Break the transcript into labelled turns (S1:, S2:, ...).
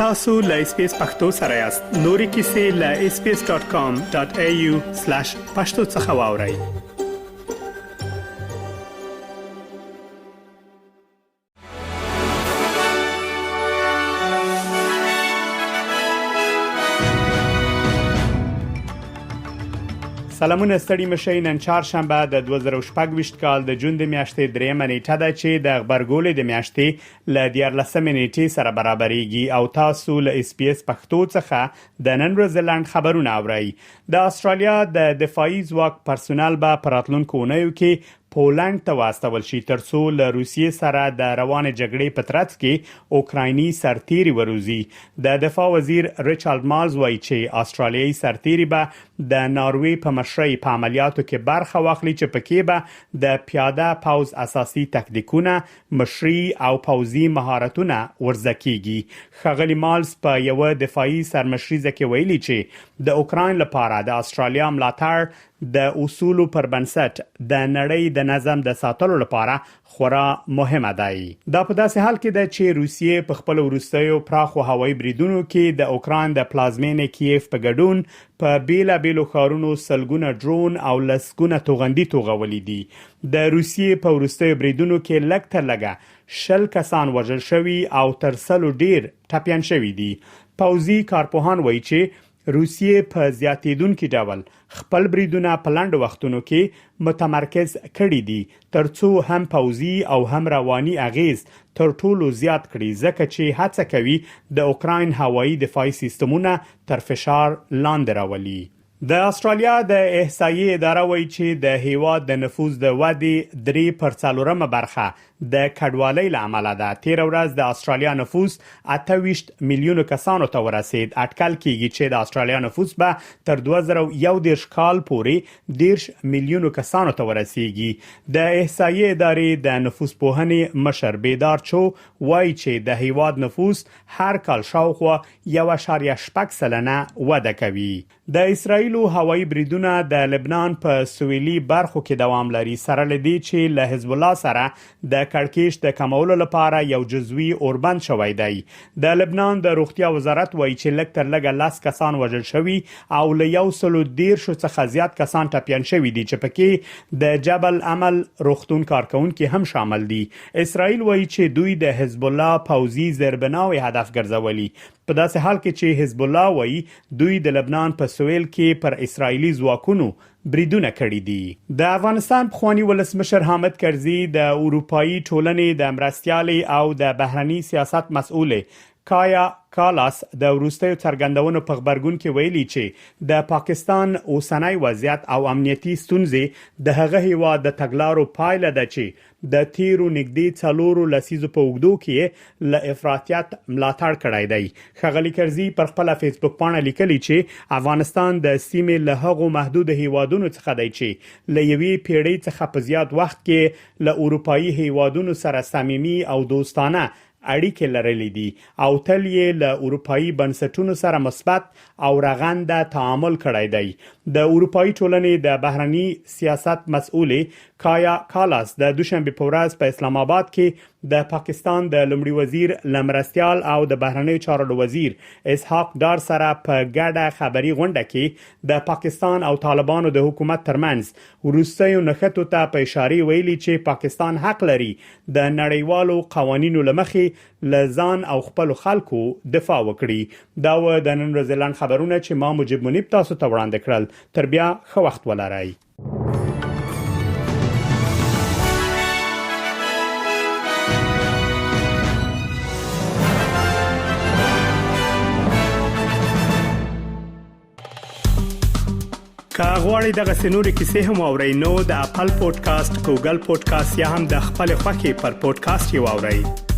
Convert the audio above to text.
S1: tasu.lspacepakhtosarayast nori kisi.lspace.com.au/pakhtosakhawauri. سلامونه ستړي مشي نن چهارشنبه د 2018 کال د جون د میاشتې 3 نیټه ده چې د خبرګولې د میاشتې ل 14 نیټې سره برابرېږي او تاسو له اس پی اس پښتو څخه د نن ورځې لاند خبرونه اورئ. د استرالیا د دفاعي ځواک پرسونل به پراتلونکو اونیو کې پولند ته واستول شي ترڅو له روسیې سره د روان جګړې په ترڅ کې اوکرایني سرتیري وروزي. د دفاع وزیر ریچارډ مالز وایي چې استرالیایي سرتیري به د ناروې په مشرۍ په عملیاتو کې برخه واخلي چې پکې به د پیاده پوز اساسي تکتیکونه، مشري او پوزي مهارتونه ورزده کیږي. ښاغلي مالز په یو دفاعي سرمشریزه کې ویلي چې د اوکراین لپاره د استرالیا ملاتړ د اصول پر بنسټ د نړۍ د نظم د ساتلو لپاره خورا مهمه دی. دا په داسې حال کې ده چې روسیې په خپل وروستیو پراخو هوایي بریدونو کې د اوکراین د پلازمینې کیف په ګډون په بیلابیلو ښارونو سلګونه ډرون او لسګونه توغندي توغولي دي. د روسیې په وروستیو بریدونو کې لږ تر لږه 10 کسان وژل شوي او تر 100 ډیر ټپیان شوي دي. پوزي کارپوهان وایي چې روسیې په زیاتېدونکو ډول خپل بریدونه په لاندو وختونو کې متمرکز کړي دي ترڅو هم پوزي او هم رواني اغیز تر ټولو زیات کړي ځکه چې هڅه کوي د اوکراین هوایي دفاعي سیستمونه تر فشار لاندې راولي. د استرالیا د احصایې اداره وایي چې د هیواد د نفوس د ودې 3% برخه د کډوالۍ لامل ده. تیر ورځ د استرالیا نفوس 28 میلیون کسانو ته ورسید. اټکل کیږي چې د استرالیا نفوس به تر 2011 کال پورې 10 میلیون کسانو ته ورسیږي. د احصایې ادارې د نفوس پوهنې مشر بیدار چو وایي چې د هیواد نفوس هر کال شاوخوا 1.8% وده کوي. د اسرایل هوایي بریدونه د لبنان په سویلي برخو کې دوام لري سره لدی چې له حزب الله سره د کړکېچ د کمولو لپاره یو جزوي اوربند شوی دی. د لبنان د روغتیا وزارت وایي چې لږ تر لږه 10 کسان وژل شوي او له 110 څخه زیات کسان ټپیان شوي دي چې پکې د جبل عمل روغتون کارکونکو هم شامل دي. اسرائیل وایي چې دوی د حزب الله پوزي ضربناوي هدف ګرځولي په داسې حال کې چې حزب الله وایي دوی د لبنان په سویل کې پر اسرائیلي ځواکونو بریدونه کړي دي. د افغانستان پخوانی ولسمشر حامد کرزي د اروپאי ټولنې د مرستيالي او د بهرني سیاست مسؤل کایا کالاس د وروستیو څرګندونو په خبرګون کې ویلي چې د پاکستان اوسنۍ وضعیت او امنیتي ستونزې د هغه هیواد د تګلارو پایله ده چې د تیرو نږدې 4 لسیزو په اوږدو کې له افراطیت ملاتړ کړی دی. ښاغلي کرزي پر خپل فیسبوک باندې لیکلي چې افغانستان د سیمې له هغو محدود هیوادونو څخه دی چې له یوې پیړۍ څخه په زیات وخت کې له اروپאי هیوادونو سره صمیمي او دوستانه اړیکې لرلې دي او تل یې له اروپאי بنسټونو سره مثبت او رغنده تعامل کړی دی. د اروپאי ټولنې د بهرني سیاست مسؤل کایا کالاس د دوشنبه په ورځ په اسلام آباد کې د پاکستان د لومړي وزیر لمرستيال او د بهرنی چارو وزیر اسحاق دار سره په ګډه خبري غونډه کې د پاکستان او طالبانو د حکومت ترمنځ وروستیو نښتو ته په اشاره ویلي چې پاکستان حق لري د نړیوالو قوانینو لمخې لزان او خپل خلکو دفاع وکړي. دا و د نن ورځې لاند خبرونه چې ما مجيب منیب تاسو ته وړاندې کړل. تر بیا ښه وخت ولرئ. که غواړئ دغه سنوري کیسې هم اورئ نو د خپل پودکاسټ، ګوګل پودکاسټ یا هم د خپل خوښي پر پودکاسټ یو اورئ.